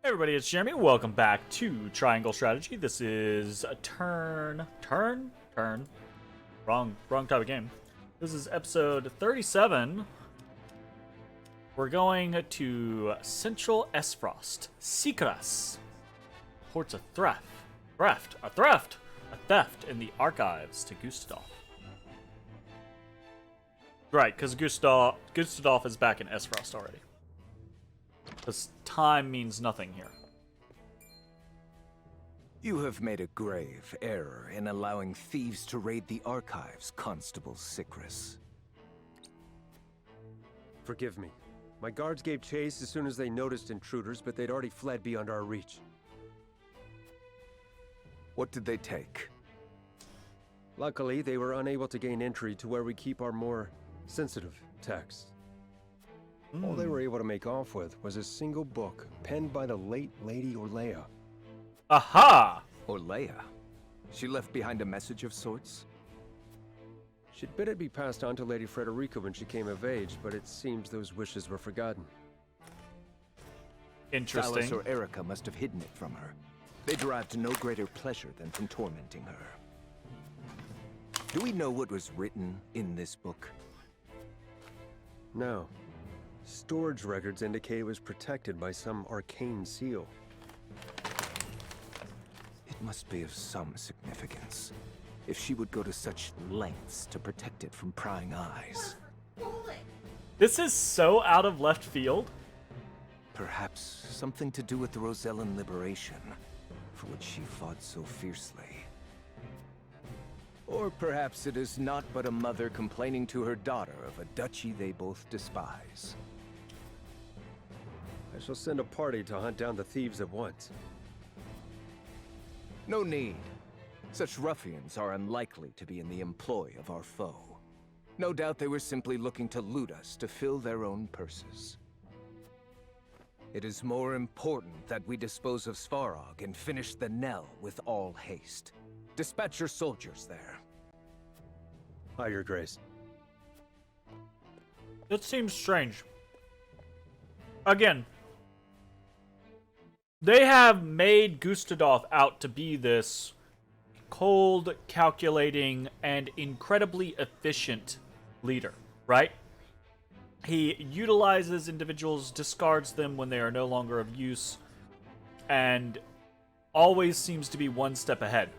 Everybody, it's Jeremy. Welcome back to Triangle Strategy. This is a turn. Wrong type of game. This is episode 37. We're going to Central Esfrost. Sikras. Reports a theft in the archives to Gustadolf. Right, because Gustadolf is back in Esfrost already. Because time means nothing here. You have made a grave error in allowing thieves to raid the archives, Constable Sikras. Forgive me. My guards gave chase as soon as they noticed intruders, but they'd already fled beyond our reach. What did they take? Luckily, they were unable to gain entry to where we keep our more sensitive texts. All they were able to make off with was a single book penned by the late Lady Orlea. Aha! Orlea? She left behind a message of sorts? She'd bid it be passed on to Lady Frederica when she came of age, but it seems those wishes were forgotten. Interesting. Thalos or Erica must have hidden it from her. They derived no greater pleasure than from tormenting her. Do we know what was written in this book? No. Storage records indicate it was protected by some arcane seal. It must be of some significance, if she would go to such lengths to protect it from prying eyes. This is so out of left field. Perhaps something to do with the Rosellan liberation, for which she fought so fiercely. Or perhaps it is not but a mother complaining to her daughter of a duchy they both despise. I shall send a party to hunt down the thieves at once. No need. Such ruffians are unlikely to be in the employ of our foe. No doubt they were simply looking to loot us to fill their own purses. It is more important that we dispose of Svarog and finish the Nell with all haste. Dispatch your soldiers there. Aye, Your Grace. It seems strange. Again, they have made Gustadolf out to be this cold, calculating, and incredibly efficient leader, right? He utilizes individuals, discards them when they are no longer of use, and always seems to be one step ahead.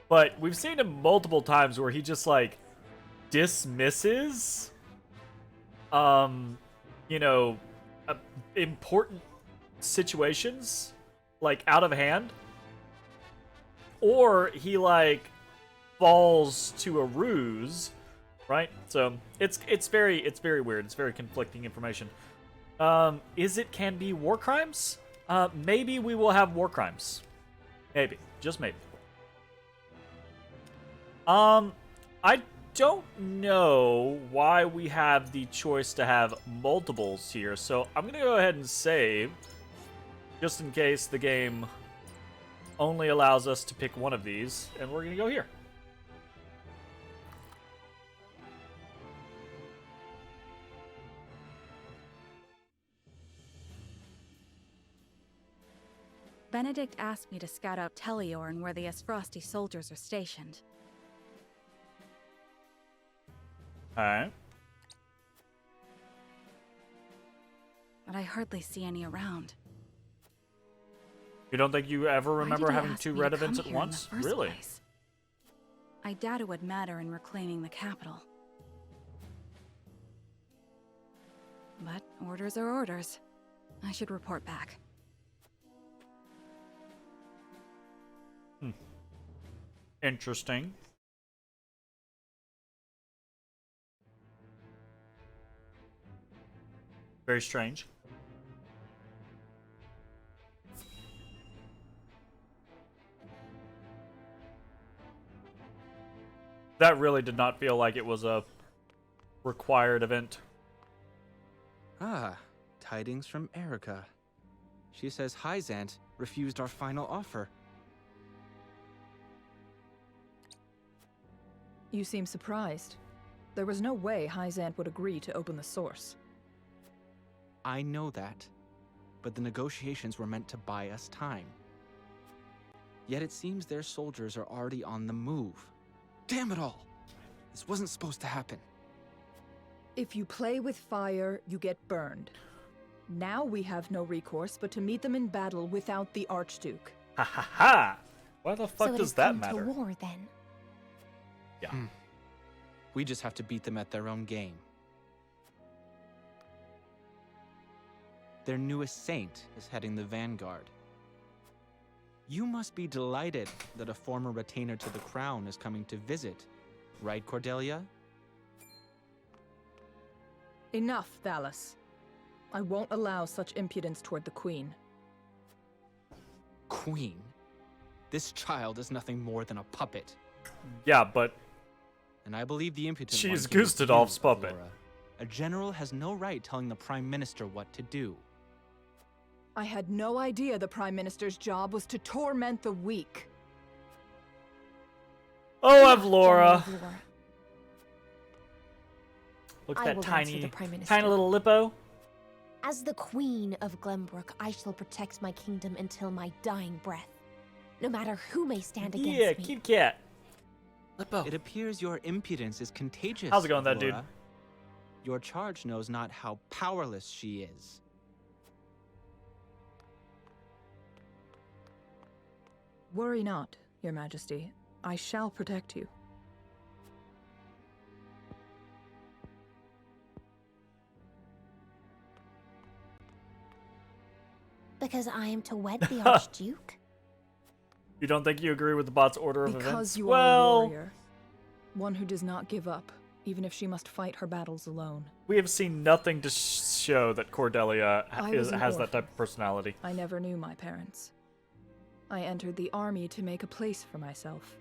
But we've seen him multiple times where he just, like, dismisses, important situations, like, out of hand. Or he, like, falls to a ruse, right? So it's very weird. It's very conflicting information. Is it can be war crimes? Maybe we will have war crimes. Maybe. Just maybe. I don't know why we have the choice to have multiples here, so I'm gonna go ahead and save, just in case the game only allows us to pick one of these, and we're gonna go here. Benedict asked me to scout out Teleorn where the Esfrosti soldiers are stationed. Alright. But I hardly see any around. You don't think you ever remember Why did he having ask two me to red come events at here in once? the first Really? place? I doubt it would matter in reclaiming the capital. But orders are orders. I should report back. Interesting. Very strange. That really did not feel like it was a required event. Ah, tidings from Erica. She says Hyzant refused our final offer. You seem surprised. There was no way Hyzant would agree to open the source. I know that. but the negotiations were meant to buy us time. Yet it seems their soldiers are already on the move. Damn it all! This wasn't supposed to happen. If you play with fire, you get burned. Now we have no recourse but to meet them in battle without the Archduke. Ha ha ha! Why the fuck So it does has that come matter? to war then. Yeah. We just have to beat them at their own game. Their newest saint is heading the vanguard. You must be delighted that a former retainer to the crown is coming to visit, right, Cordelia? Enough, Thalos. I won't allow such impudence toward the Queen. Queen? This child is nothing more than a puppet. Yeah, but And I believe the impotent She's one here is Gustadolf's you, puppet. Laura. A general has no right telling the Prime Minister what to do. I had no idea the Prime Minister's job was to torment the weak. oh, I've Laura. General Laura. Look I at will that answer tiny, the Prime Minister. tiny little lippo. As the Queen of Glenbrook, I shall protect my kingdom until my dying breath. No matter who may stand against Yeah, me. Kit Kat. Lippo. It appears your impudence is contagious. How's it going, that dude? Laura. Your charge knows not how powerless she is. Worry not, Your Majesty. I shall protect you. Because I am to wed the Archduke? You don't think you agree with the bot's order of events? Because you are well, a warrior. One who does not give up, even if she must fight her battles alone. we have seen nothing to show that Cordelia I was an has that orphan. type of personality. I never knew my parents. I entered the army to make a place for myself.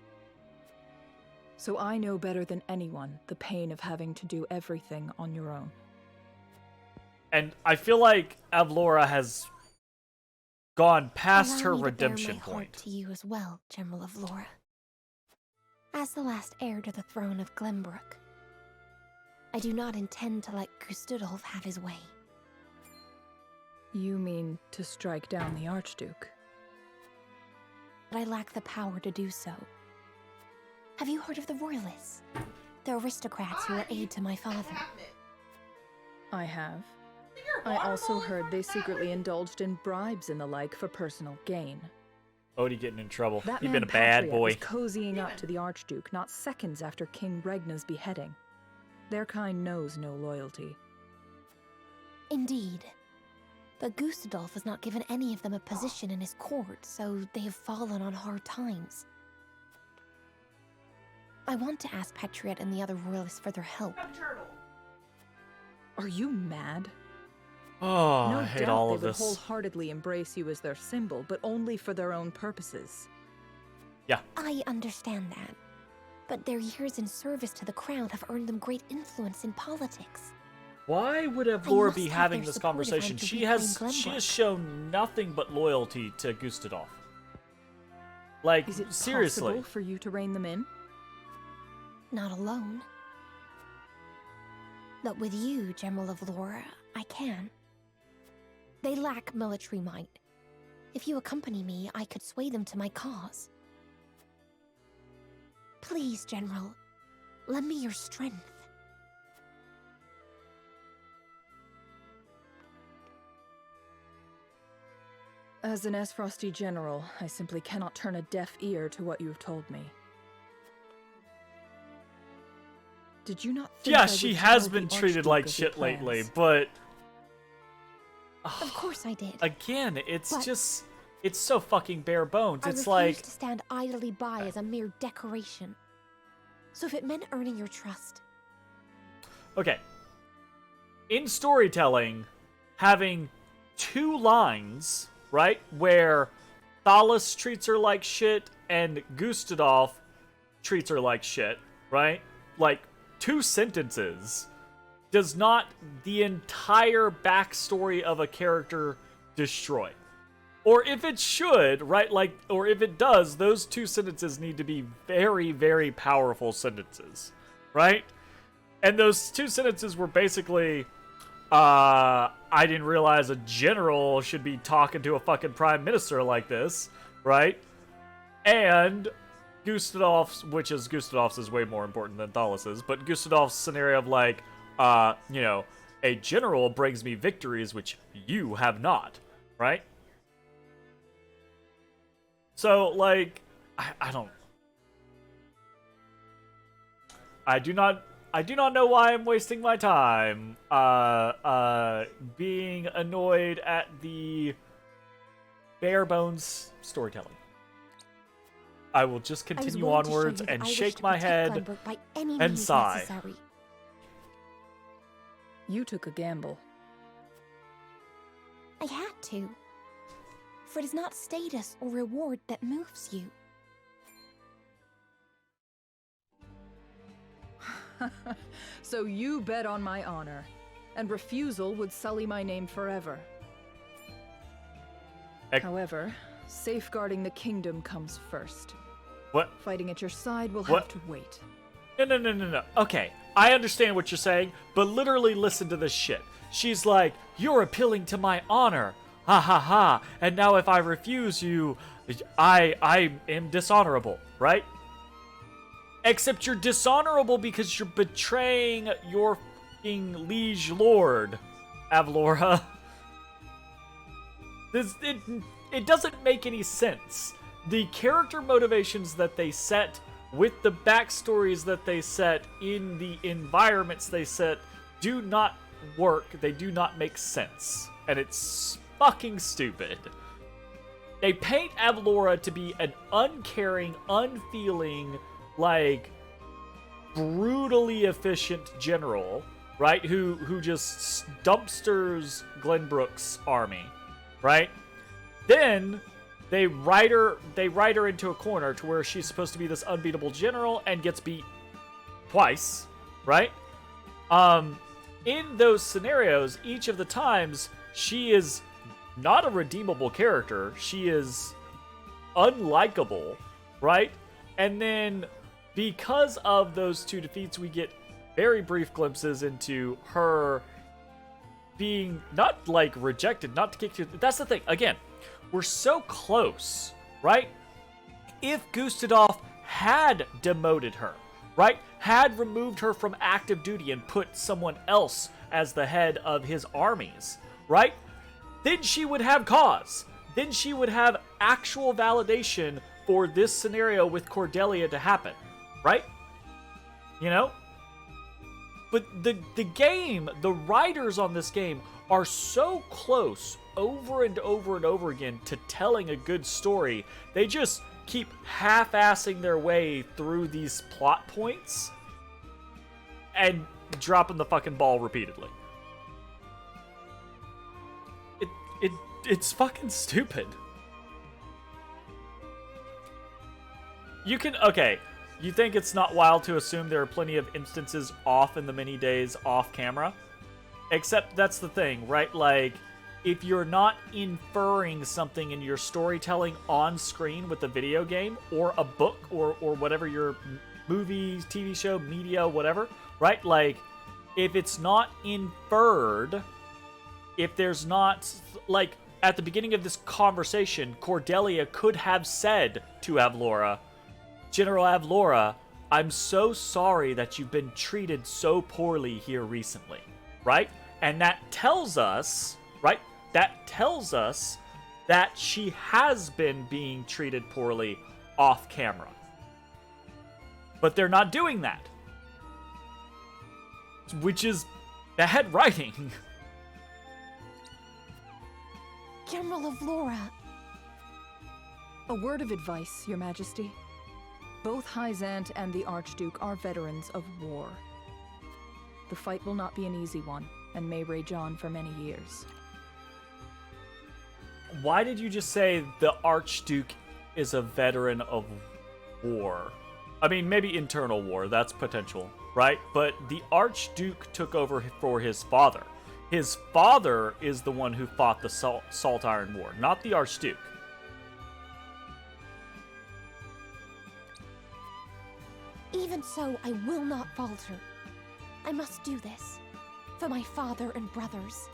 So I know better than anyone the pain of having to do everything on your own. And I feel like Avlora has gone past Allow her me to bare redemption my heart point. to you as well, General of Laura. As the last heir to the throne of Glenbrook, I do not intend to let Gustadolf have his way. You mean to strike down the Archduke? But I lack the power to do so. Have you heard of the Royalists? The aristocrats who were aid to my father. I have. I also heard they secretly indulged in bribes and the like for personal gain. Odie getting in trouble. That He's man been a bad Patriot boy. was cozying up to the Archduke not seconds after King Regna's beheading. Their kind knows no loyalty. Indeed. But Gustadolf has not given any of them a position in his court, so they have fallen on hard times. I want to ask Petriot and the other royalists for their help. Are you mad? Oh, No I hate doubt all they of would this. wholeheartedly embrace you as their symbol, but only for their own purposes. Yeah. I understand that. But their years in service to the crown have earned them great influence in politics. Why would Avlora must be have having their this support if I'm conversation? to She reclaim has Glenbrook. shown nothing but loyalty to Gustadolf. Like, Is it seriously. possible for you to rein them in? Not alone. But with you, General of Laura, I can. They lack military might. If you accompany me, I could sway them to my cause. Please, General, lend me your strength. As an Esfrosty general, I simply cannot turn a deaf ear to what you have told me. Did you not think Yeah, I she would has tell been the treated Archduke like of your shit lately, plans? but Of course I did. again, it's But- just it's so fucking bare bones. I It's refuse like to stand idly by as a mere decoration. So if it meant earning your trust, okay. In storytelling, having two lines, right, where Thalos treats her like shit and Gustadolf treats her like shit, right? Like, two sentences does not the entire backstory of a character destroy. Or if it should, right, like, or if it does, those two sentences need to be very, very powerful sentences, right? And those two sentences were basically, I I didn't realize a general should be talking to a fucking prime minister like this, right? And Gustadolf's, which is Gustadolf's is way more important than Thalas's, but Gustadolf's scenario of like, you know, a general brings me victories which you have not, right? So, like, I don't... I do not know why I'm wasting my time, being annoyed at the bare bones storytelling. I will just continue onwards and shake my head and sigh. Necessary. You took a gamble. I had to. For it is not status or reward that moves you. So you bet on my honor, and refusal would sully my name forever. However, safeguarding the kingdom comes first. What? Fighting at your side will What? have to wait. No. Okay, I understand what you're saying, but literally listen to this shit. She's like, you're appealing to my honor. Ha ha ha. And now if I refuse you, I am dishonorable, right? Except you're dishonorable because you're betraying your fucking liege lord, Avlora. It doesn't make any sense. The character motivations that they set with the backstories that they set in the environments they set do not work. They do not make sense. And it's fucking stupid. They paint Avlora to be an uncaring, unfeeling, like, brutally efficient general, right? Who just dumpsters Glenbrook's army, right? Then they write her into a corner to where she's supposed to be this unbeatable general and gets beat twice, right? In those scenarios, each of the times, she is not a redeemable character. She is unlikable, right? And then because of those two defeats, we get very brief glimpses into her being not like rejected, not to kick you. That's the thing. Again, we're so close, right? If Gustadolf had demoted her, right? Had removed her from active duty and put someone else as the head of his armies, right? Then she would have cause. Then she would have actual validation for this scenario with Cordelia to happen, right? You know? But the game, the writers on this game are so close over and over and over again to telling a good story. They just keep half-assing their way through these plot points and dropping the fucking ball repeatedly. It's fucking stupid. You think it's not wild to assume there are plenty of instances off in the many days off camera? Except that's the thing, right? Like, if you're not inferring something in your storytelling on screen with a video game or a book or whatever your movie, TV show, media, whatever, right? Like, if it's not inferred, if there's not, like, at the beginning of this conversation, Cordelia could have said to Avlora, General Avlora, I'm so sorry that you've been treated so poorly here recently, right? And that tells us, right? That tells us that she has been being treated poorly off camera. But they're not doing that. Which is bad writing. General Avlora. A word of advice, Your Majesty. Both Hyzant and the Archduke are veterans of war. The fight will not be an easy one, and may rage on for many years. Why did you just say the Archduke is a veteran of war? I mean, maybe internal war, that's potential, right? But the Archduke took over for his father. His father is the one who fought the Salt Iron War, not the Archduke. Even so, I will not falter. I must do this. For my father and brothers.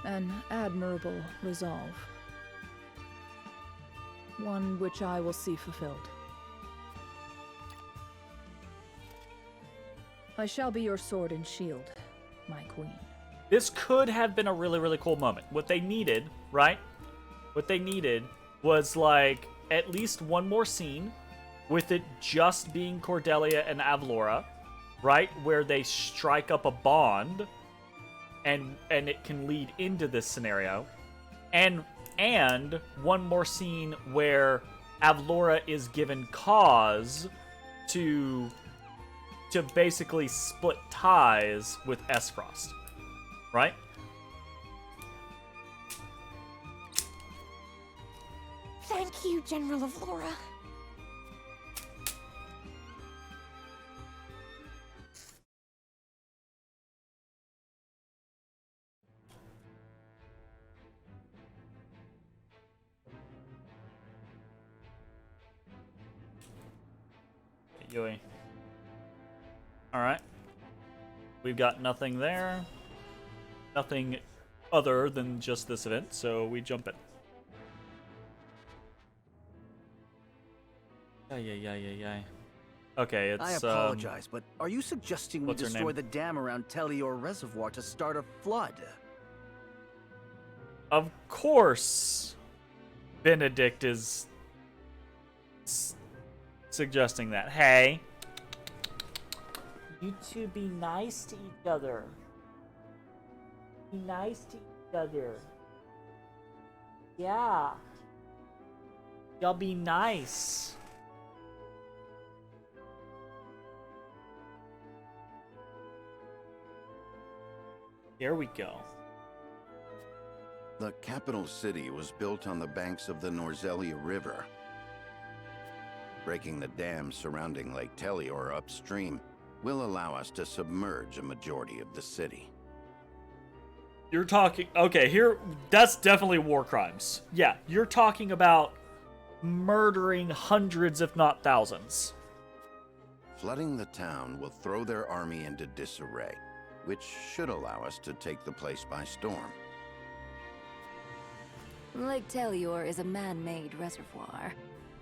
An admirable resolve. One which I will see fulfilled. I shall be your sword and shield, my queen. This could have been a really, really cool moment. What they needed, right? What they needed was, like, at least one more scene with it just being Cordelia and Avlora, right? Where they strike up a bond and it can lead into this scenario. And one more scene where Avlora is given cause to basically split ties with Esfrost, right? Thank you, General of Laura. Yui. Alright. We've got nothing there. Nothing other than just this event, so we jump in. Yeah. Okay, it's, I apologize, but are you suggesting we what's her destroy name? the dam around Telior Reservoir to start a flood? Of course, Benedict is suggesting that. Hey, you two be nice to each other. Be nice to each other. Yeah. Y'all be nice. Here we go. The capital city was built on the banks of the Norzelia River. Breaking the dam surrounding Lake Telior upstream will allow us to submerge a majority of the city. You're talking... Okay, here... That's definitely war crimes. Yeah, you're talking about murdering hundreds, if not thousands. Flooding the town will throw their army into disarray, which should allow us to take the place by storm. Lake Telior is a man-made reservoir.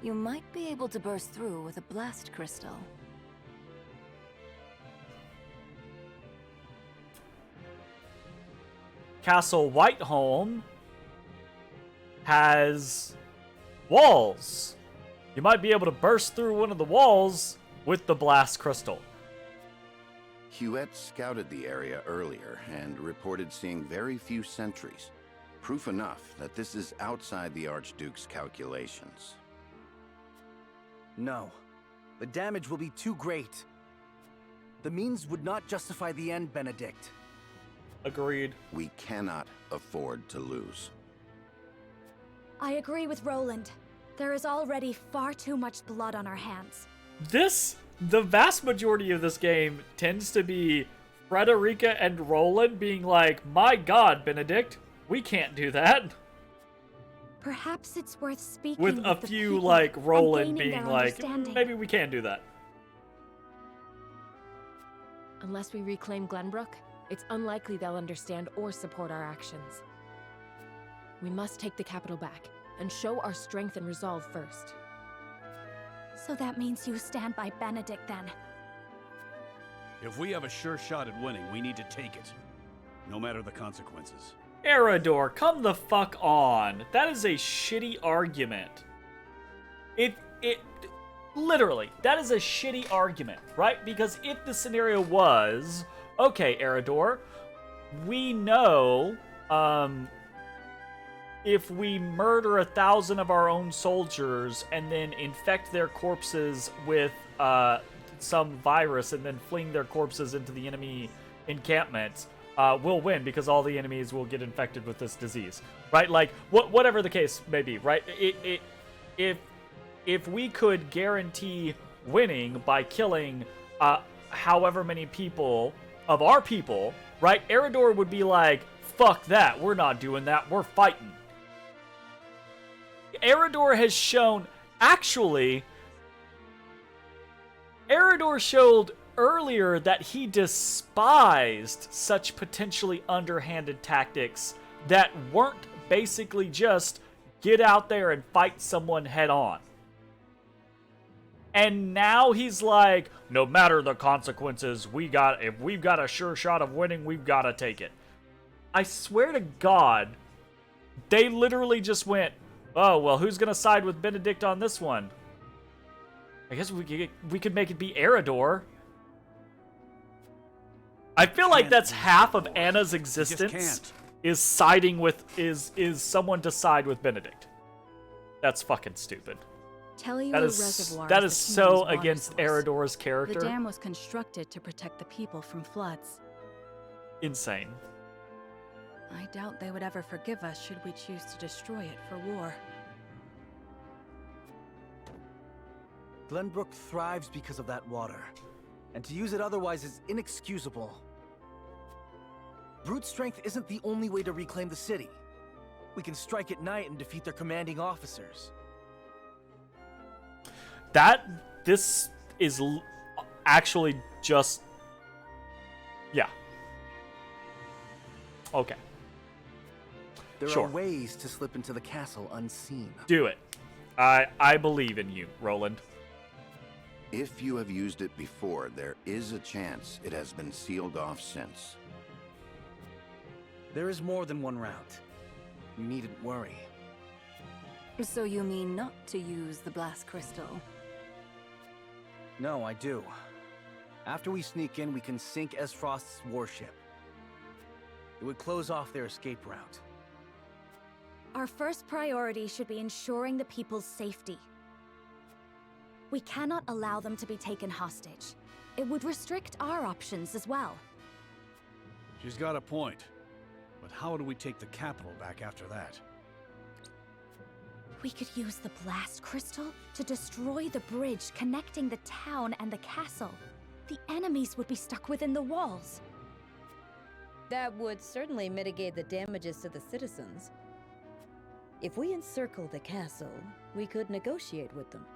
You might be able to burst through with a blast crystal. Castle Whiteholm has walls. You might be able to burst through one of the walls with the blast crystal. Huette scouted the area earlier and reported seeing very few sentries. Proof enough that this is outside the Archduke's calculations. No. The damage will be too great. The means would not justify the end, Benedict. Agreed. We cannot afford to lose. I agree with Roland. There is already far too much blood on our hands. The vast majority of this game tends to be Frederica and Roland being like, my god, Benedict, we can't do that. Perhaps it's worth speaking With a the few, people like, and Roland gaining being their like, understanding. maybe we can do that. Unless we reclaim Glenbrook, it's unlikely they'll understand or support our actions. We must take the capital back, and show our strength and resolve first. So that means you stand by Benedict, then? If we have a sure shot at winning, we need to take it. No matter the consequences. Erador, come the fuck on. That is a shitty argument. Literally, that is a shitty argument, right? Because if the scenario was, okay, Erador, we know, if we murder 1,000 of our own soldiers and then infect their corpses with some virus and then fling their corpses into the enemy encampments, we'll win because all the enemies will get infected with this disease, right? Like, whatever the case may be, right? If we could guarantee winning by killing however many people of our people, right? Erador would be like, fuck that, we're not doing that, we're fighting. Erador has shown, actually, Erador showed earlier that he despised such potentially underhanded tactics that weren't basically just get out there and fight someone head on. And now he's like, no matter the consequences, if we've got a sure shot of winning, we've got to take it. I swear to God, they literally just went, oh, well, who's going to side with Benedict on this one? I guess we could make it be Eredor. I feel like that's half of Anna's existence is siding with is someone to side with Benedict. That's fucking stupid. Tellior Reservoir that is is the so kingdom's water against source. Eredor's character. The dam was constructed to protect the people from floods. Insane. I doubt they would ever forgive us should we choose to destroy it for war. Glenbrook thrives because of that water, and to use it otherwise is inexcusable. Brute strength isn't the only way to reclaim the city. We can strike at night and defeat their commanding officers. This is actually just... Yeah. Okay. There Sure. are ways to slip into the castle unseen. Do it. I believe in you, Roland. If you have used it before, there is a chance it has been sealed off since. There is more than one route. You needn't worry. So you mean not to use the blast crystal? No, I do. After we sneak in, we can sink Esfrost's warship. It would close off their escape route. Our first priority should be ensuring the people's safety. We cannot allow them to be taken hostage. It would restrict our options as well. She's got a point. But how do we take the capital back after that? We could use the blast crystal to destroy the bridge connecting the town and the castle. The enemies would be stuck within the walls. That would certainly mitigate the damages to the citizens. If we encircle the castle, we could negotiate with them.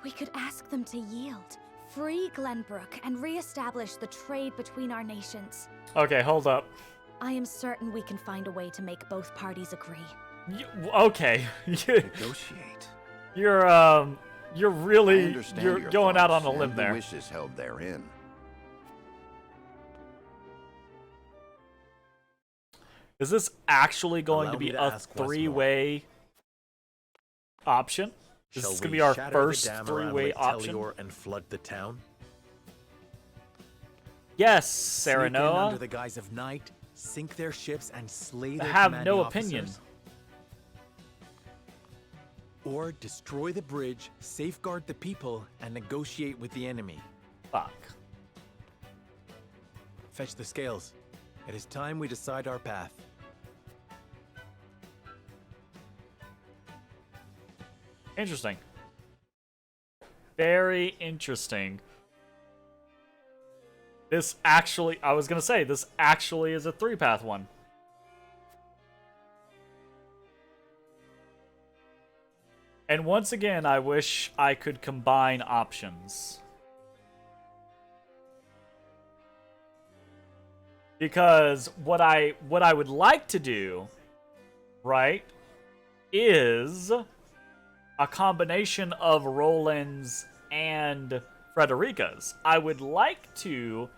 We could ask them to yield, free Glenbrook, and re-establish the trade between our nations. Okay, hold up. I am certain we can find a way to make both parties agree. Okay. Negotiate. You're really you're going out on a limb there. The wishes held therein. Is this actually going Allow to be me to a ask once more. three-way option? Is Shall this going to we be our shatter first the dam around three-way Lake option? Tellior and flood the town? Yes, Sneak in Serenoa. under the guise of night, sink their ships, and slay their have commanding no officers? opinion. Or destroy the bridge, safeguard the people, and negotiate with the enemy. Fuck. Fetch the scales. It is time we decide our path. Interesting. Very interesting. This actually, I was going to say, this actually is a three-path one. And once again, I wish I could combine options. Because what I would like to do, right, is a combination of Roland's and Frederica's. I would like to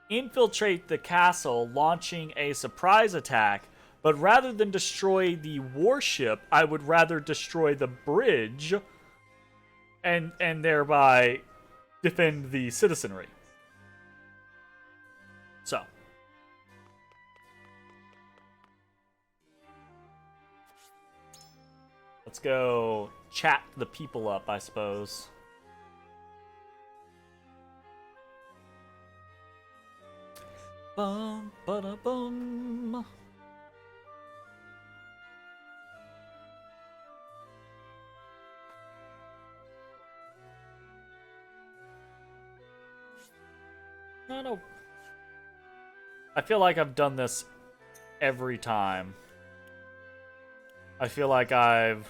infiltrate the castle, launching a surprise attack, but rather than destroy the warship, I would rather destroy the bridge and thereby defend the citizenry. So. Let's go chat the people up, I suppose. Bum, ba-da, bum. No. I feel like I've done this every time. I feel like I've...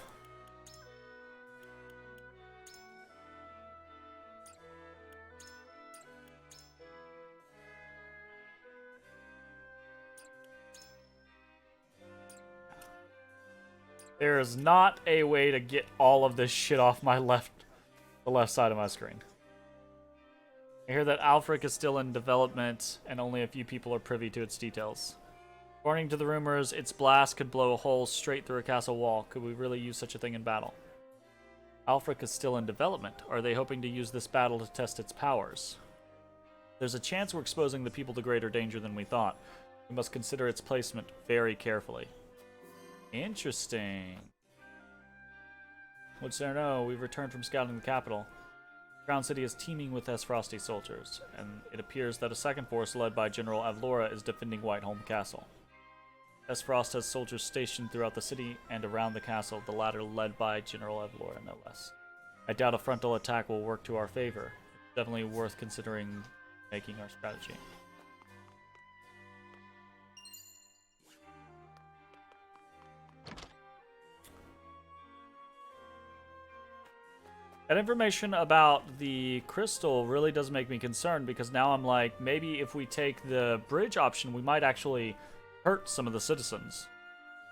There is not a way to get all of this shit off the left side of my screen. I hear that Alfric is still in development, and only a few people are privy to its details. According to the rumors, its blast could blow a hole straight through a castle wall. Could we really use such a thing in battle? Alfric is still in development. Are they hoping to use this battle to test its powers? There's a chance we're exposing the people to greater danger than we thought. We must consider its placement very carefully. Interesting. What's there know? We've returned from scouting the capital. Crown City is teeming with Esfrosti soldiers, and it appears that a second force led by General Avlora is defending Whiteholm Castle. Esfrost has soldiers stationed throughout the city and around the castle, the latter led by General Avlora, no less. I doubt a frontal attack will work to our favor. It's definitely worth considering making our strategy. That information about the crystal really does make me concerned, because now I'm like, maybe if we take the bridge option, we might actually hurt some of the citizens.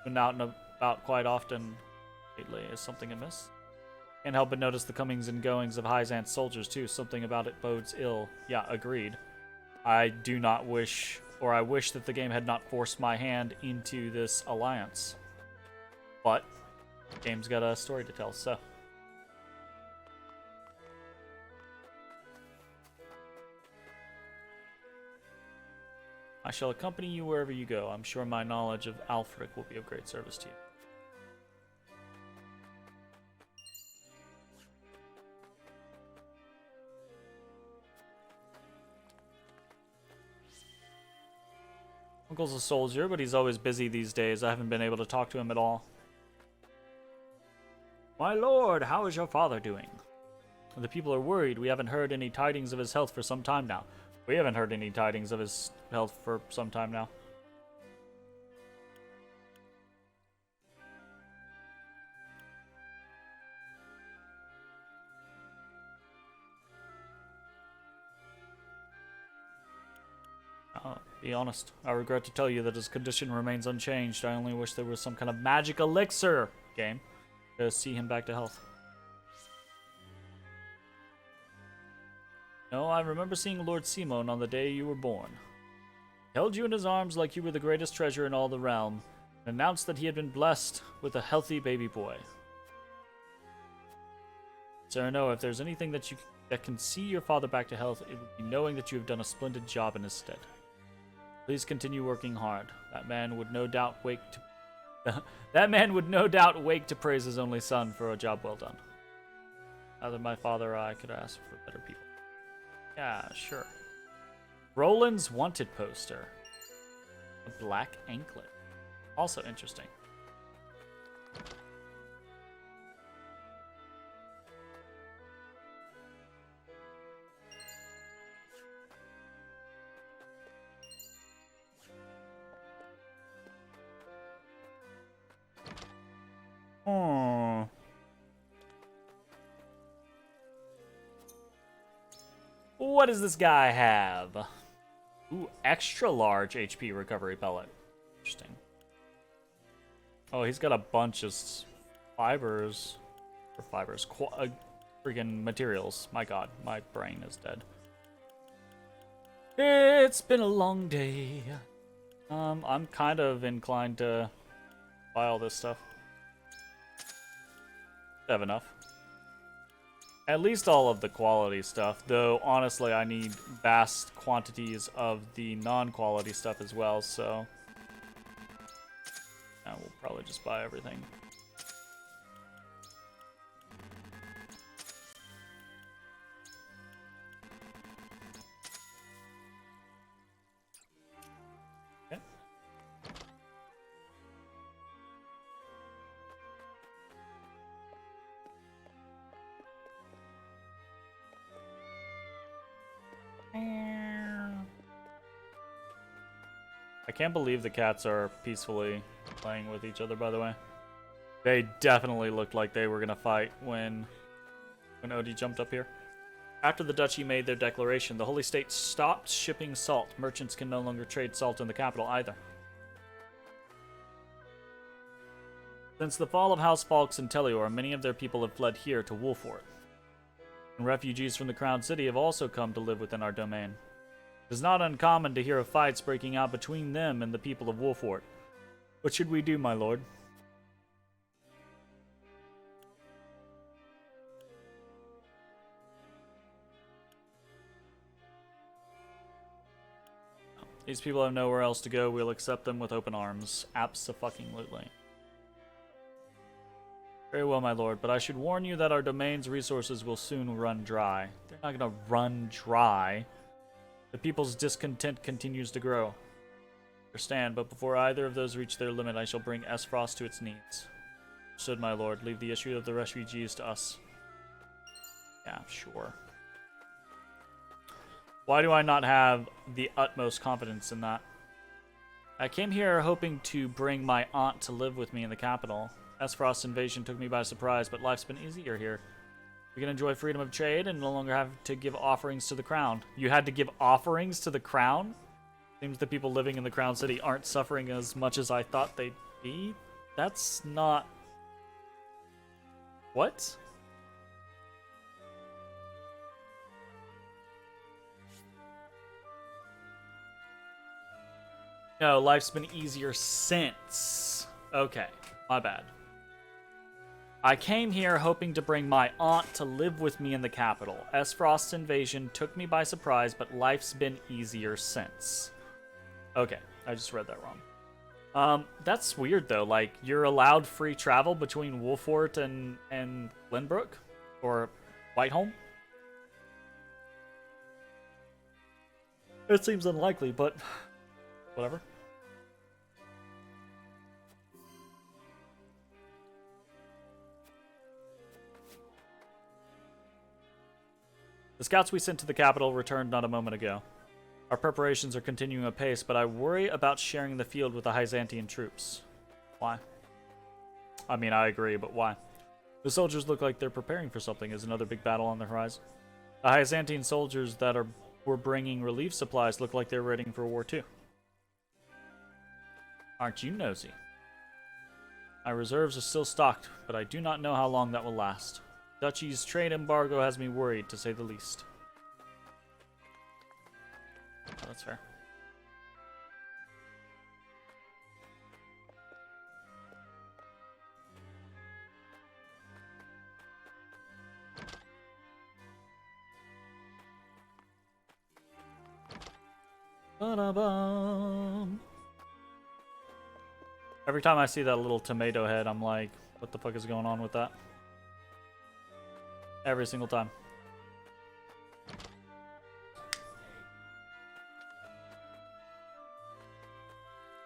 Been out and about quite often lately. Is something amiss? Can't help but notice the comings and goings of Hyzant's soldiers too. Something about it bodes ill. Yeah, agreed. I do not wish, or I wish that the game had not forced my hand into this alliance. But the game's got a story to tell, so. I shall accompany you wherever you go. I'm sure my knowledge of Alfric will be of great service to you. Uncle's a soldier, but he's always busy these days. I haven't been able to talk to him at all. My lord, how is your father doing? The people are worried. We haven't heard any tidings of his health for some time now. We haven't heard any tidings of his health for some time now. Be honest, I regret to tell you that his condition remains unchanged. I only wish there was some kind of magic elixir game to see him back to health. No, I remember seeing Lord Simon on the day you were born. He held you in his arms like you were the greatest treasure in all the realm, and announced that he had been blessed with a healthy baby boy. Cyrano, if there's anything that can see your father back to health, it would be knowing that you have done a splendid job in his stead. Please continue working hard. That man would no doubt wake to praise his only son for a job well done. Neither my father or I could ask for better people. Yeah, sure. Roland's wanted poster. A black anklet. Also interesting. Oh. What does this guy have? Ooh, extra large HP recovery pellet. Interesting. Oh, he's got a bunch of fibers. Or fibers. Freaking materials. My god, my brain is dead. It's been a long day. I'm kind of inclined to buy all this stuff. I have enough. At least all of the quality stuff, though honestly I need vast quantities of the non-quality stuff as well, so yeah, we'll probably just buy everything. Okay. I can't believe the cats are peacefully playing with each other, by the way. They definitely looked like they were gonna fight when Odie jumped up here. After the duchy made their declaration, the Holy State stopped shipping salt. Merchants can no longer trade salt in the capital either. Since the fall of House Falks and Telior, many of their people have fled here to Wolfort. And refugees from the Crown City have also come to live within our domain. It is not uncommon to hear of fights breaking out between them and the people of Wolfort. What should we do, my lord? These people have nowhere else to go. We'll accept them with open arms. Abso-fucking-lutely. Very well, my lord, but I should warn you that our domain's resources will soon run dry. They're not gonna run dry. The people's discontent continues to grow. Understand, but before either of those reach their limit, I shall bring Esfrost to its knees. Understood, my lord. Leave the issue of the refugees to us. Yeah, sure. Why do I not have the utmost confidence in that? I came here hoping to bring my aunt to live with me in the capital. Esfrost's invasion took me by surprise, but life's been easier here. We can enjoy freedom of trade and no longer have to give offerings to the crown. You had to give offerings to the crown? Seems the people living in the Crown City aren't suffering as much as I thought they'd be. That's not... What? No, life's been easier since. Okay, my bad. I came here hoping to bring my aunt to live with me in the capital. Esfrost's invasion took me by surprise, but life's been easier since. Okay, I just read that wrong. That's weird though. Like, you're allowed free travel between Wolfort and Glenbrook? Or Whiteholm? It seems unlikely, but whatever. The scouts we sent to the capital returned not a moment ago. Our preparations are continuing apace, but I worry about sharing the field with the Hyzantian troops. Why? I mean, I agree, but why? The soldiers look like they're preparing for something. Is another big battle on the horizon? The Hyzantian soldiers that were bringing relief supplies look like they're ready for war too. Aren't you nosy? My reserves are still stocked, but I do not know how long that will last. Duchy's trade embargo has me worried, to say the least. Oh, that's fair. Ba-da-bum. Every time I see that little tomato head, I'm like, what the fuck is going on with that? Every single time.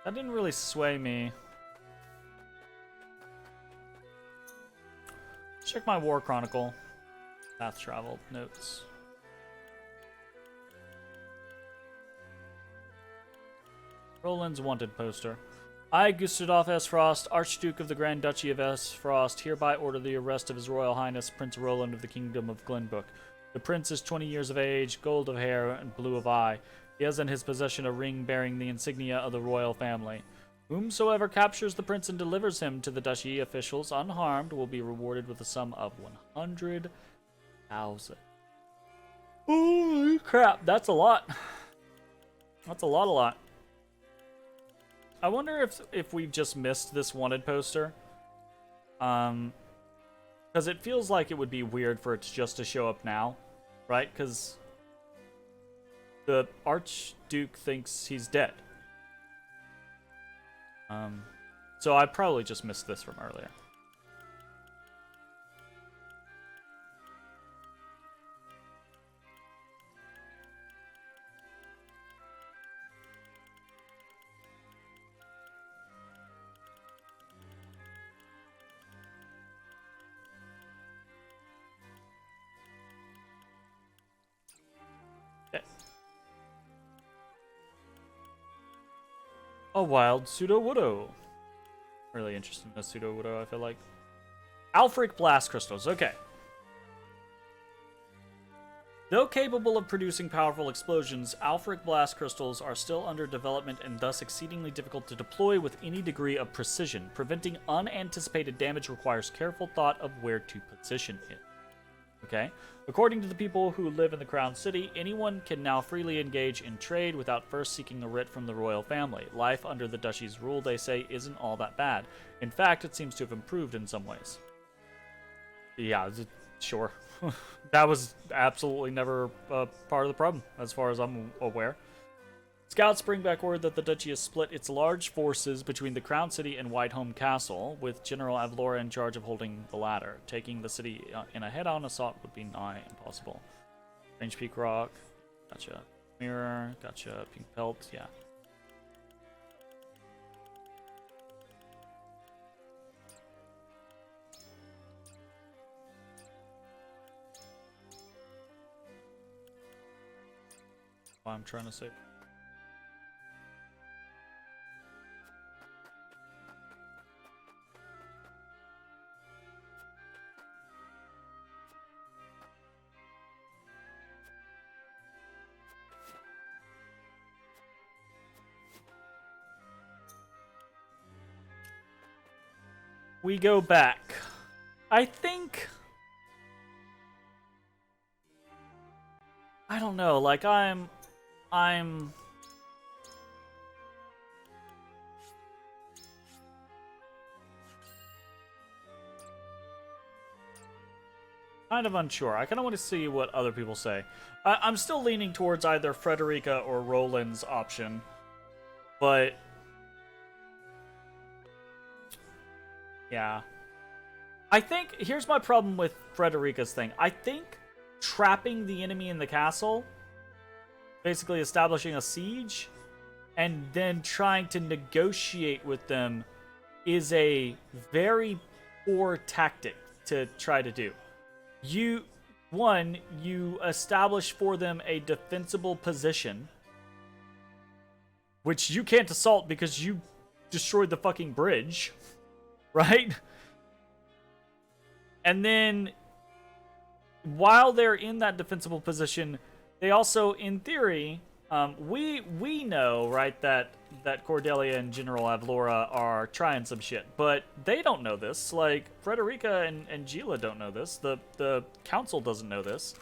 That didn't really sway me. Check my War Chronicle. Path traveled. Notes. Roland's wanted poster. I, Gustadolf Esfrost, Archduke of the Grand Duchy of Esfrost, hereby order the arrest of His Royal Highness Prince Roland of the Kingdom of Glenbrook. The prince is 20 years of age, gold of hair, and blue of eye. He has in his possession a ring bearing the insignia of the royal family. Whomsoever captures the prince and delivers him to the duchy officials unharmed will be rewarded with a sum of 100,000. Holy crap, that's a lot. That's a lot. I wonder if we've just missed this wanted poster. Because it feels like it would be weird for it just to show up now, right? Because the Archduke thinks he's dead. So I probably just missed this from earlier. A wild pseudo-widow. Really interested in the pseudo-widow, I feel like. Alfric blast crystals, okay. Though capable of producing powerful explosions, Alpharic blast crystals are still under development and thus exceedingly difficult to deploy with any degree of precision. Preventing unanticipated damage requires careful thought of where to position it. Okay? According to the people who live in the Crown City, anyone can now freely engage in trade without first seeking a writ from the royal family. Life under the duchy's rule, they say, isn't all that bad. In fact, it seems to have improved in some ways. Yeah, sure. That was absolutely never part of the problem, as far as I'm aware. Scouts bring back word that the duchy has split its large forces between the Crown City and Whiteholm Castle, with General Avlora in charge of holding the latter. Taking the city in a head-on assault would be nigh impossible. Range Peak Rock, gotcha. Mirror, gotcha. Pink Pelt, yeah. I'm trying to say. We go back. I think... I don't know, like I'm kind of unsure. I kind of want to see what other people say. I'm still leaning towards either Frederica or Roland's option, but yeah. I think here's my problem with Frederica's thing. I think trapping the enemy in the castle, basically establishing a siege, and then trying to negotiate with them is a very poor tactic to try to do. You establish for them a defensible position, which you can't assault because you destroyed the fucking bridge, right? And then, while they're in that defensible position, they also, in theory, we know, right, that Cordelia and General Avlora are trying some shit, but they don't know this. Like, Frederica and Gila don't know this. The council doesn't know this.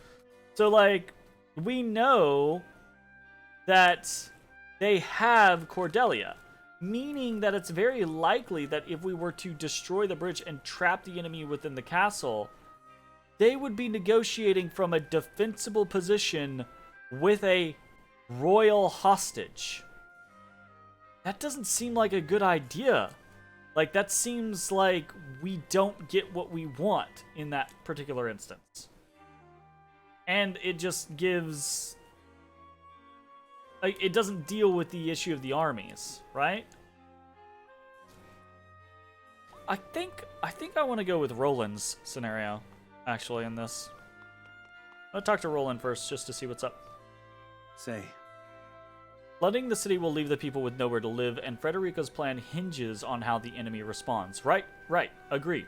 So, like, we know that they have Cordelia, meaning that it's very likely that if we were to destroy the bridge and trap the enemy within the castle, they would be negotiating from a defensible position with a royal hostage. That doesn't seem like a good idea. Like, that seems like we don't get what we want in that particular instance. And it just gives... like, it doesn't deal with the issue of the armies, right? I think I want to go with Roland's scenario, actually, in this. I'll talk to Roland first, just to see what's up. Say. Flooding the city will leave the people with nowhere to live, and Frederica's plan hinges on how the enemy responds. Right, agreed.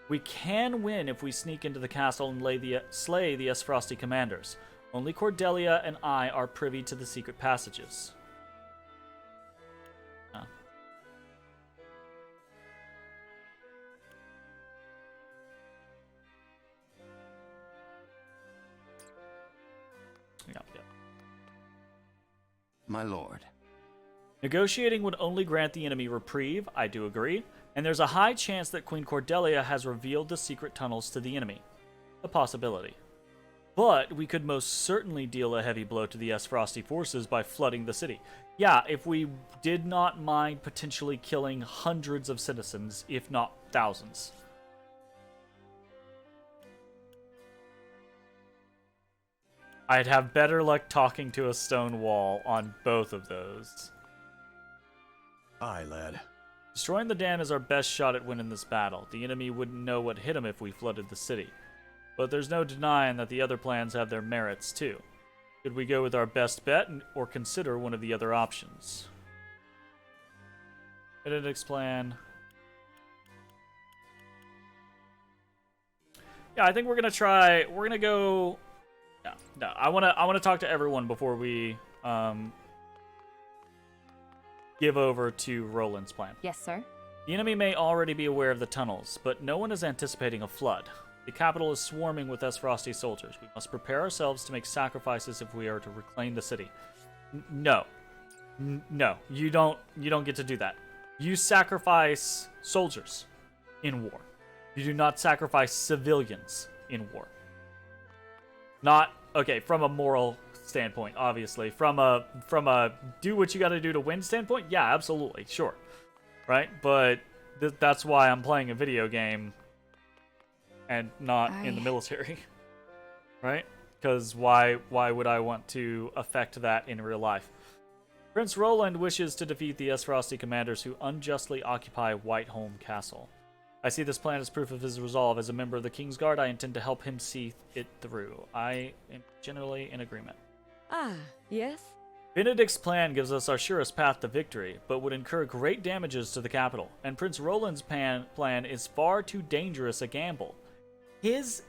We can win if we sneak into the castle and slay the Esfrosti commanders. Only Cordelia and I are privy to the secret passages. Huh. Yep. My lord. Negotiating would only grant the enemy reprieve, I do agree, and there's a high chance that Queen Cordelia has revealed the secret tunnels to the enemy. A possibility. But we could most certainly deal a heavy blow to the Esfrosti forces by flooding the city. Yeah, if we did not mind potentially killing hundreds of citizens, if not thousands. I'd have better luck talking to a stone wall on both of those. Aye, lad. Destroying the dam is our best shot at winning this battle. The enemy wouldn't know what hit him if we flooded the city. But there's no denying that the other plans have their merits, too. Should we go with our best bet, or consider one of the other options? Benedict's plan. Yeah, I think we're gonna go... No. I wanna talk to everyone before we give over to Roland's plan. Yes, sir. The enemy may already be aware of the tunnels, but no one is anticipating a flood. The capital is swarming with Esfrosti soldiers. We must prepare ourselves to make sacrifices if we are to reclaim the city. No. No, you don't get to do that. You sacrifice soldiers in war. You do not sacrifice civilians in war. Not okay, from a moral standpoint, obviously. From a do what you got to do to win standpoint, yeah, absolutely, sure. Right? But that's why I'm playing a video game and not in the military. Right? Because why would I want to affect that in real life? Prince Roland wishes to defeat the Esfrosti commanders who unjustly occupy Whiteholm Castle. I see this plan as proof of his resolve. As a member of the Kingsguard, I intend to help him see it through. I am generally in agreement. Ah, yes? Benedict's plan gives us our surest path to victory, but would incur great damages to the capital, and Prince Roland's plan is far too dangerous a gamble. His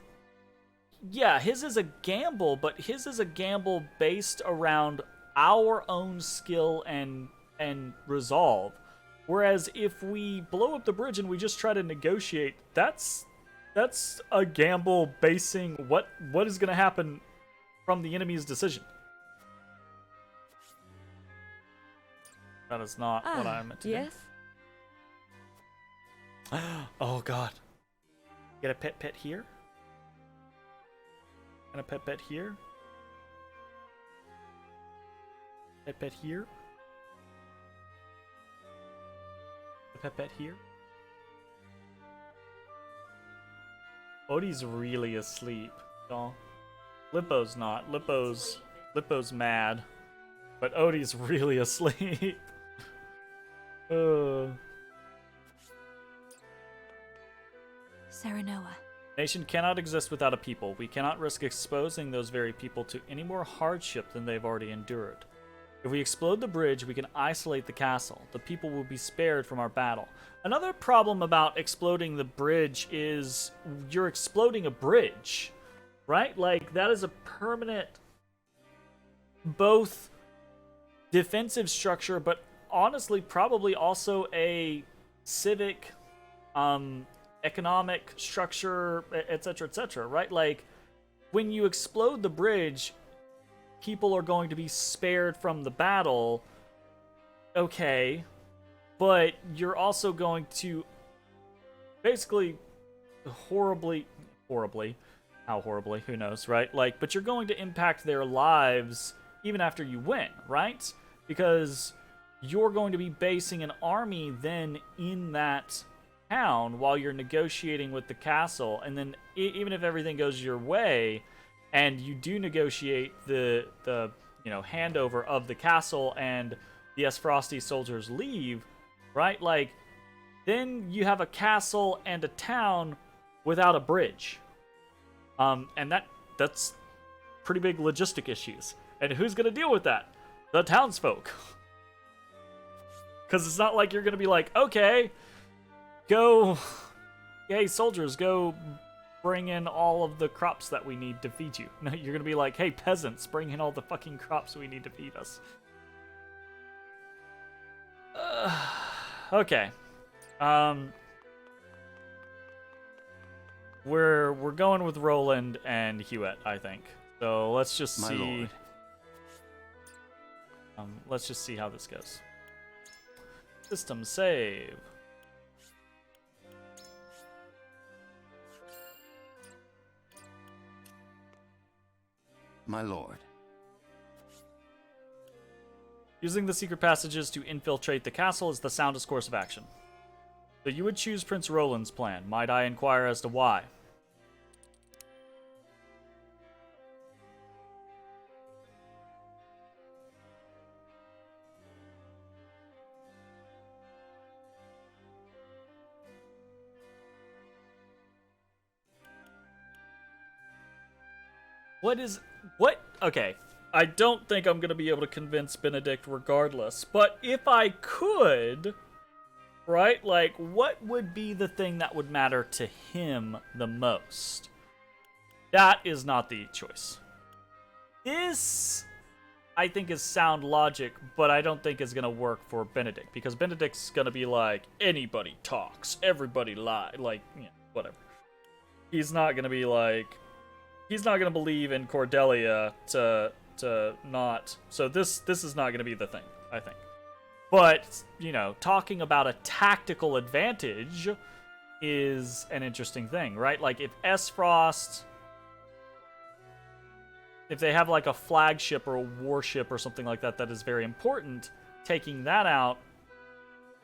is a gamble, but his is a gamble based around our own skill and resolve. Whereas if we blow up the bridge and we just try to negotiate, that's a gamble basing what is going to happen from the enemy's decision. That is not what I meant to do. Oh god. Get a pet here? And a pet here? Pet here? A pet here? Odie's really asleep, y'all. Lippo's not. Lippo's mad. But Odie's really asleep. Serenoa. Nation cannot exist without a people. We cannot risk exposing those very people to any more hardship than they've already endured. If we explode the bridge, we can isolate the castle. The people will be spared from our battle. Another problem about exploding the bridge is you're exploding a bridge, right? Like, that is a permanent, both defensive structure, but honestly, probably also a civic, economic structure, etc., right? Like, when you explode the bridge, people are going to be spared from the battle, okay, but you're also going to basically horribly, how horribly, who knows, right? Like, but you're going to impact their lives even after you win, right? Because you're going to be basing an army then in that town while you're negotiating with the castle, and then even if everything goes your way and you do negotiate the handover of the castle and the Esfrosti soldiers leave, right? Like, then you have a castle and a town without a bridge. And that's pretty big logistic issues. And who's going to deal with that? The townsfolk. Because it's not like you're going to be like, okay, hey, soldiers, go bring in all of the crops that we need to feed you. No, you're going to be like, hey, peasants, bring in all the fucking crops we need to feed us. Okay. We're going with Roland and Hewitt, I think. So let's just see. Let's just see how this goes. System save. My lord. Using the secret passages to infiltrate the castle is the soundest course of action. So you would choose Prince Roland's plan. Might I inquire as to why? Okay, I don't think I'm going to be able to convince Benedict regardless, but if I could, right, like, what would be the thing that would matter to him the most? That is not the choice. This, I think, is sound logic, but I don't think is going to work for Benedict, because Benedict's going to be like, anybody talks, everybody lie, like, you know, whatever. He's not going to be like, he's not going to believe in Cordelia to not, so this is not going to be the thing, I think. But, you know, talking about a tactical advantage is an interesting thing, right? Like, if Esfrost, if they have like a flagship or a warship or something like that that is very important, taking that out,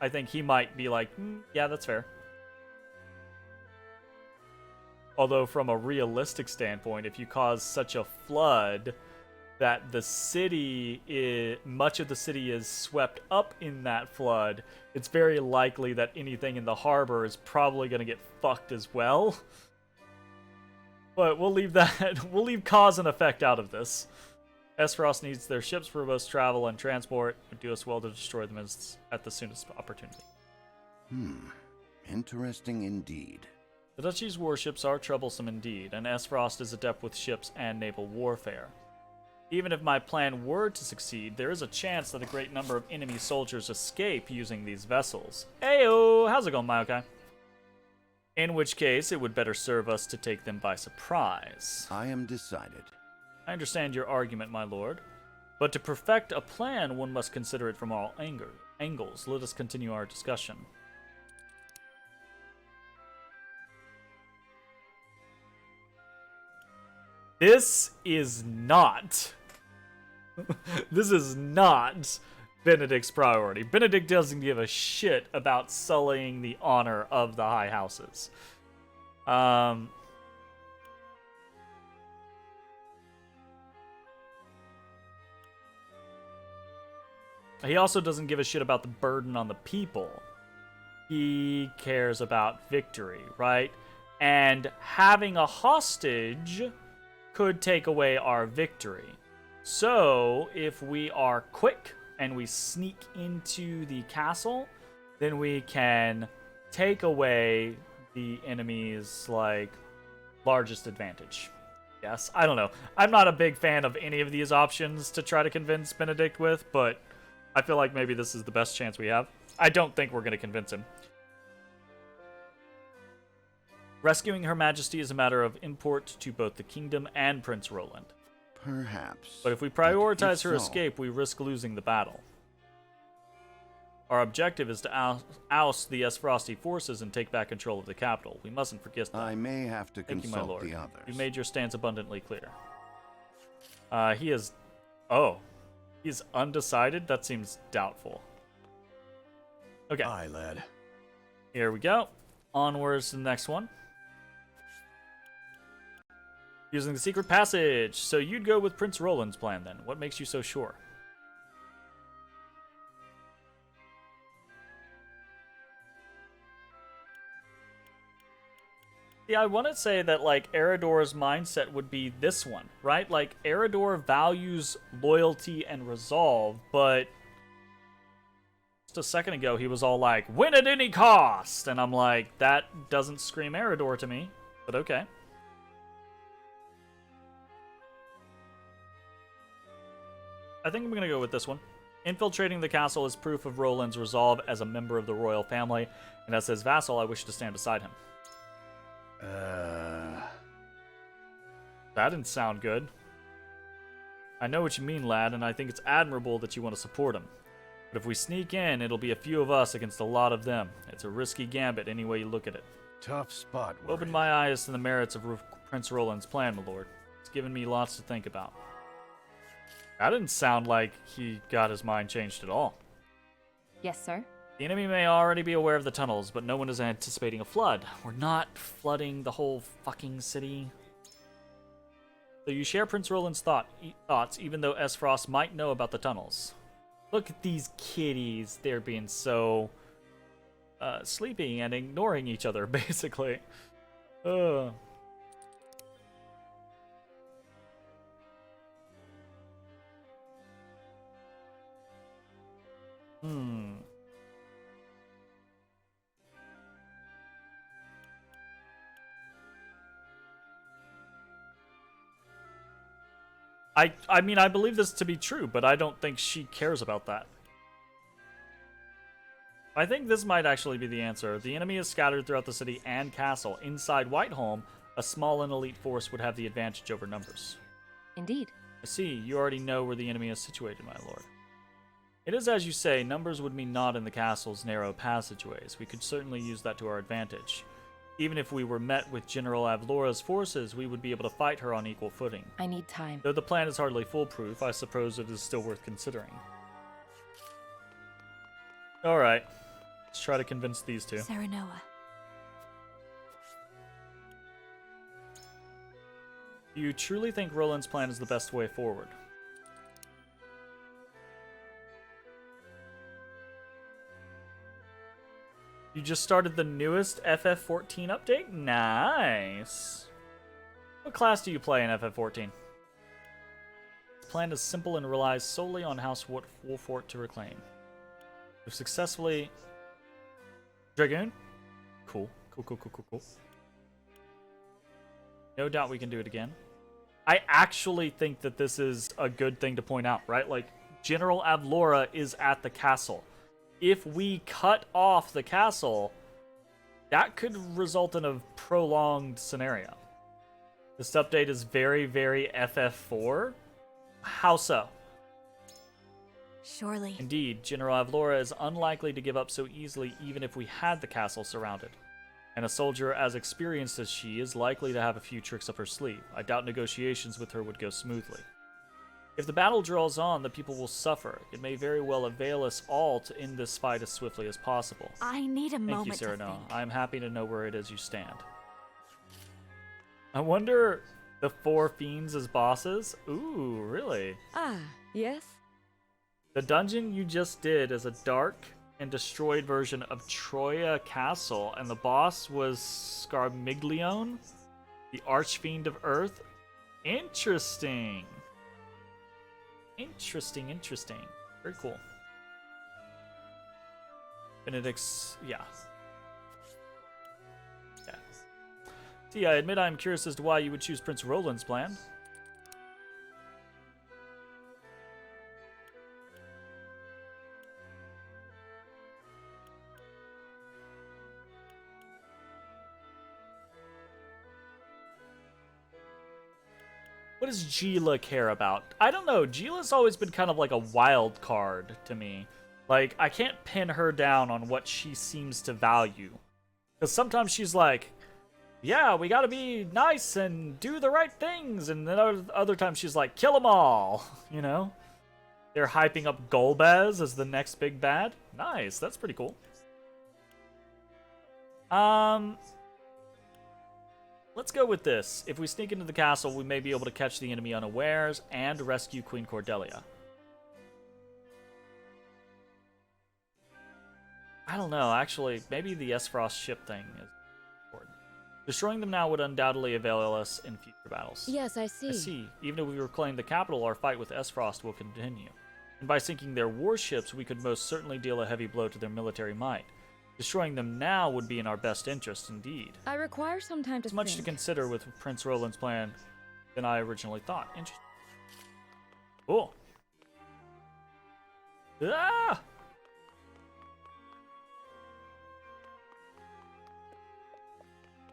I think he might be like, yeah, that's fair. Although from a realistic standpoint, if you cause such a flood that the city much of the city is swept up in that flood, it's very likely that anything in the harbor is probably going to get fucked as well. But we'll leave that, we'll leave cause and effect out of this. Esfrost needs their ships for both travel and transport. It would do us well to destroy them at the soonest opportunity. Interesting indeed. The Duchy's warships are troublesome indeed, and Esfrost is adept with ships and naval warfare. Even if my plan were to succeed, there is a chance that a great number of enemy soldiers escape using these vessels. Heyo! How's it going, Mayokai? In which case, it would better serve us to take them by surprise. I am decided. I understand your argument, my lord. But to perfect a plan, one must consider it from all angles. Let us continue our discussion. This is not... this is not Benedict's priority. Benedict doesn't give a shit about sullying the honor of the high houses. He also doesn't give a shit about the burden on the people. He cares about victory, right? And having a hostage could take away our victory. So, if we are quick and we sneak into the castle, then we can take away the enemy's, like, largest advantage. Yes, I don't know. I'm not a big fan of any of these options to try to convince Benedict with, but I feel like maybe this is the best chance we have. I don't think we're going to convince him. Rescuing Her Majesty is a matter of import to both the kingdom and Prince Roland. Perhaps. But if we prioritize if her so- escape, we risk losing the battle. Our objective is to oust the Esfrosti forces and take back control of the capital. We mustn't forget that. I may have to Thank you, my consult lord. the others. You made your stance abundantly clear. He is... Oh. He's undecided? That seems doubtful. Okay. Aye, lad. Here we go. Onwards to the next one. Using the secret passage. So you'd go with Prince Roland's plan then. What makes you so sure? Yeah, I want to say that, like, Eredor's mindset would be this one, right? Like, Eredor values loyalty and resolve, but just a second ago he was all like, win at any cost! And I'm like, that doesn't scream Eredor to me, but okay. I think I'm going to go with this one. Infiltrating the castle is proof of Roland's resolve as a member of the royal family, and as his vassal, I wish to stand beside him. That didn't sound good. I know what you mean, lad, and I think it's admirable that you want to support him. But if we sneak in, it'll be a few of us against a lot of them. It's a risky gambit any way you look at it. Tough spot. Open my eyes to the merits of Prince Roland's plan, my lord. It's given me lots to think about. That didn't sound like he got his mind changed at all. Yes, sir. The enemy may already be aware of the tunnels, but no one is anticipating a flood. We're not flooding the whole fucking city. So you share Prince Roland's thoughts, even though Esfrost might know about the tunnels. Look at these kitties. They're being so sleepy and ignoring each other, basically. I mean, I believe this to be true, but I don't think she cares about that. I think this might actually be the answer. The enemy is scattered throughout the city and castle. Inside Whiteholm, a small and elite force would have the advantage over numbers. Indeed. I see. You already know where the enemy is situated, my lord. It is as you say, numbers would mean not in the castle's narrow passageways. We could certainly use that to our advantage. Even if we were met with General Avlora's forces, we would be able to fight her on equal footing. I need time. Though the plan is hardly foolproof, I suppose it is still worth considering. Alright. Let's try to convince these two. Serenoa. Do you truly think Roland's plan is the best way forward? You just started the newest FF14 update? Nice. What class do you play in FF14? The plan is simple and relies solely on House Wolfort to reclaim. We've successfully... Dragoon? Cool. Cool. No doubt we can do it again. I actually think that this is a good thing to point out, right? Like, General Avlora is at the castle. If we cut off the castle, that could result in a prolonged scenario. This update is very, very FF4. How so? Surely. Indeed, General Avlora is unlikely to give up so easily even if we had the castle surrounded. And a soldier as experienced as she is likely to have a few tricks up her sleeve. I doubt negotiations with her would go smoothly. If the battle draws on, the people will suffer. It may very well avail us all to end this fight as swiftly as possible. I need a moment Thank you, to Serenoa. think. I am happy to know where it is you stand. I wonder the 4 fiends as bosses? Ooh, really? Ah, yes? The dungeon you just did is a dark and destroyed version of Troya Castle, and the boss was Scarmiglione, the Archfiend of Earth. Interesting. Interesting. Very cool. Benedict's... yeah. See, I admit I'm curious as to why you would choose Prince Roland's plan. What does Gila care about? I don't know. Gila's always been kind of like a wild card to me. Like, I can't pin her down on what she seems to value. Because sometimes she's like, yeah, we gotta be nice and do the right things. And then other times she's like, kill them all. You know? They're hyping up Golbez as the next big bad. Nice. That's pretty cool. Let's go with this. If we sneak into the castle, we may be able to catch the enemy unawares and rescue Queen Cordelia. I don't know, actually, maybe the Esfrost ship thing is important. Destroying them now would undoubtedly avail us in future battles. Yes, I see. I see. Even if we reclaim the capital, our fight with Esfrost will continue. And by sinking their warships, we could most certainly deal a heavy blow to their military might. Destroying them now would be in our best interest indeed. I require some time to It's much think. to consider with Prince Roland's plan than I originally thought. Interesting. Cool. Ah!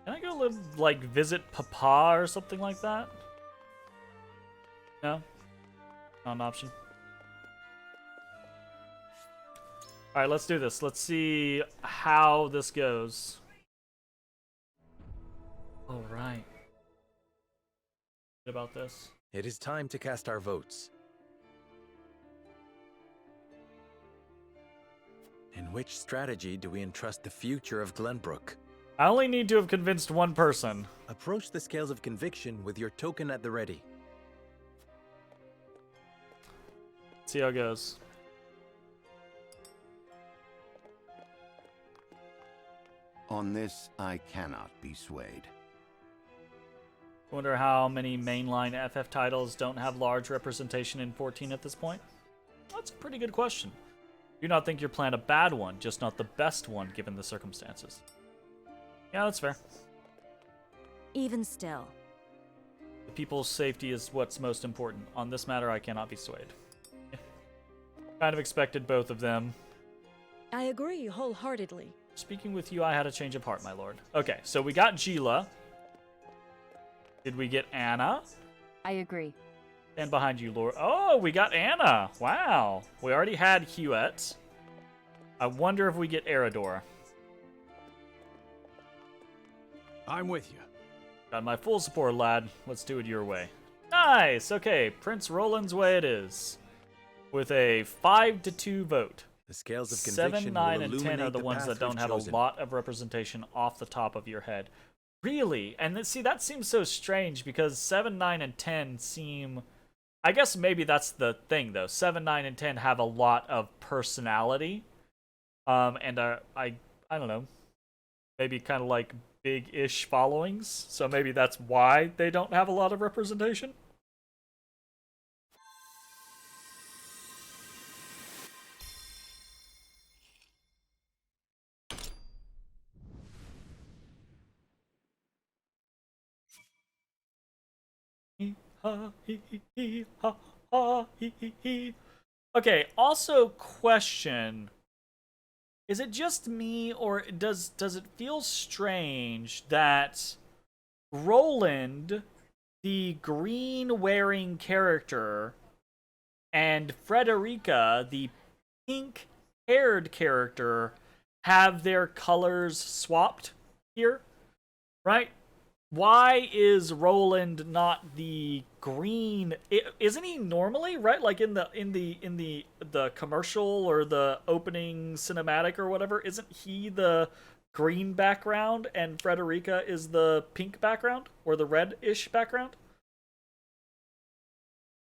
Can I go live, like, visit Papa or something like that? No? Not an option. Alright, let's do this. Let's see how this goes. Alright. What about this? It is time to cast our votes. In which strategy do we entrust the future of Glenbrook? I only need to have convinced one person. Approach the scales of conviction with your token at the ready. Let's see how it goes. On this, I cannot be swayed. Wonder how many mainline FF titles don't have large representation in 14 at this point? That's a pretty good question. Do not think your plan a bad one, just not the best one given the circumstances. Yeah, that's fair. Even still, The people's safety is what's most important. On this matter, I cannot be swayed. Kind of expected both of them. I agree wholeheartedly. Speaking with you, I had a change of heart, my lord. Okay, so we got Gila. Did we get Anna? I agree. And behind you, Lord. Oh, we got Anna. Wow. We already had Hewitt. I wonder if we get Eridor. I'm with you. Got my full support, lad. Let's do it your way. Nice. Okay, Prince Roland's way it is. With a 5-2 vote. The scales of 7, conviction 9, will and 10 are illuminate the the ones path that don't we've have chosen. a lot of representation off the top of your head. Really? And see, that seems so strange because 7, 9, and 10 seem... I guess maybe that's the thing, though. 7, 9, and 10 have a lot of personality. And I don't know. Maybe kind of like big-ish followings. So maybe that's why they don't have a lot of representation. Okay, also question, is it just me or does it feel strange that Roland, the green wearing character, and Frederica, the pink haired character, have their colors swapped here? Right? Why is Roland not the green? Isn't he normally, right? Like in the commercial or the opening cinematic or whatever, isn't he the green background and Frederica is the pink background or the red-ish background?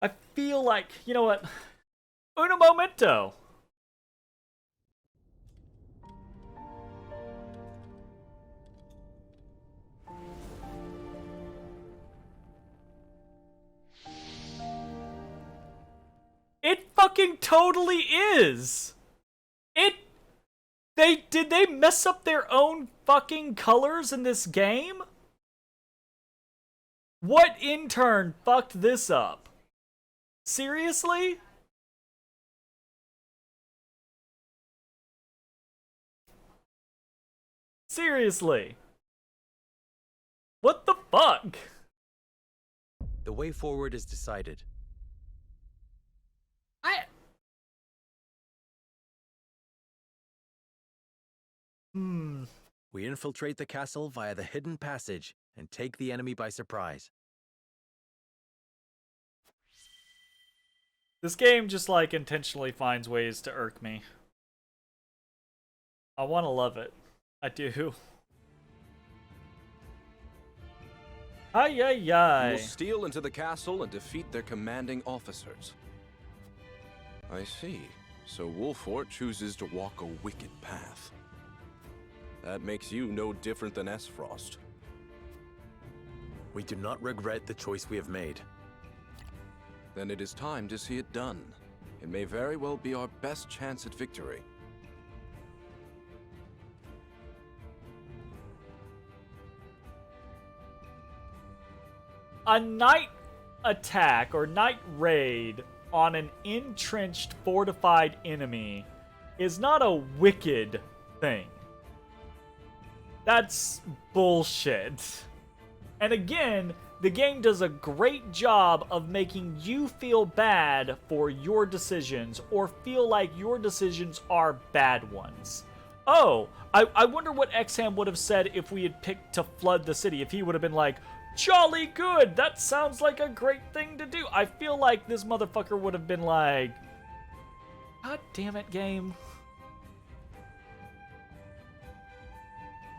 I feel like, you know what? Uno momento. It fucking totally is. Did they mess up their own fucking colors in this game? What intern fucked this up? Seriously? Seriously. What the fuck? The way forward is decided. We infiltrate the castle via the hidden passage and take the enemy by surprise. This game just like intentionally finds ways to irk me. I want to love it. I do. Ay, ay, ay. We'll steal into the castle and defeat their commanding officers. I see. So Wolfort chooses to walk a wicked path. That makes you no different than Esfrost. We do not regret the choice we have made. Then it is time to see it done. It may very well be our best chance at victory. A night attack or night raid on an entrenched, fortified enemy is not a wicked thing. That's bullshit. And again, the game does a great job of making you feel bad for your decisions or feel like your decisions are bad ones. Oh, I wonder what Exham would have said if we had picked to flood the city. If he would have been like, jolly good, that sounds like a great thing to do. I feel like this motherfucker would have been like, God damn it, game.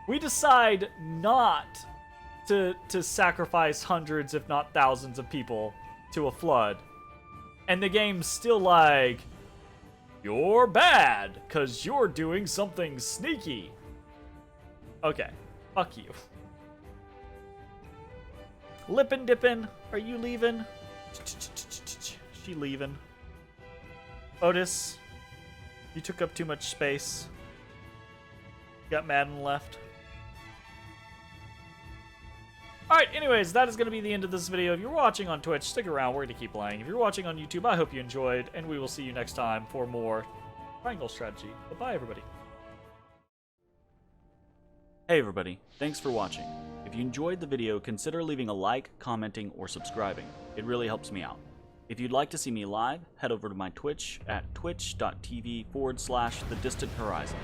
We decide not to sacrifice hundreds, if not thousands of people to a flood. And the game's still like, you're bad, because you're doing something sneaky. Okay, fuck you. Lippin' Dippin', are you leaving? She leaving. Otis, you took up too much space. Got Madden left. Alright, anyways, that is going to be the end of this video. If you're watching on Twitch, stick around. We're going to keep playing. If you're watching on YouTube, I hope you enjoyed, and we will see you next time for more Triangle Strategy. Bye-bye, everybody. Hey, everybody. Thanks for watching. If you enjoyed the video, consider leaving a like, commenting, or subscribing. It really helps me out. If you'd like to see me live, head over to my Twitch at twitch.tv/thedistanthorizon.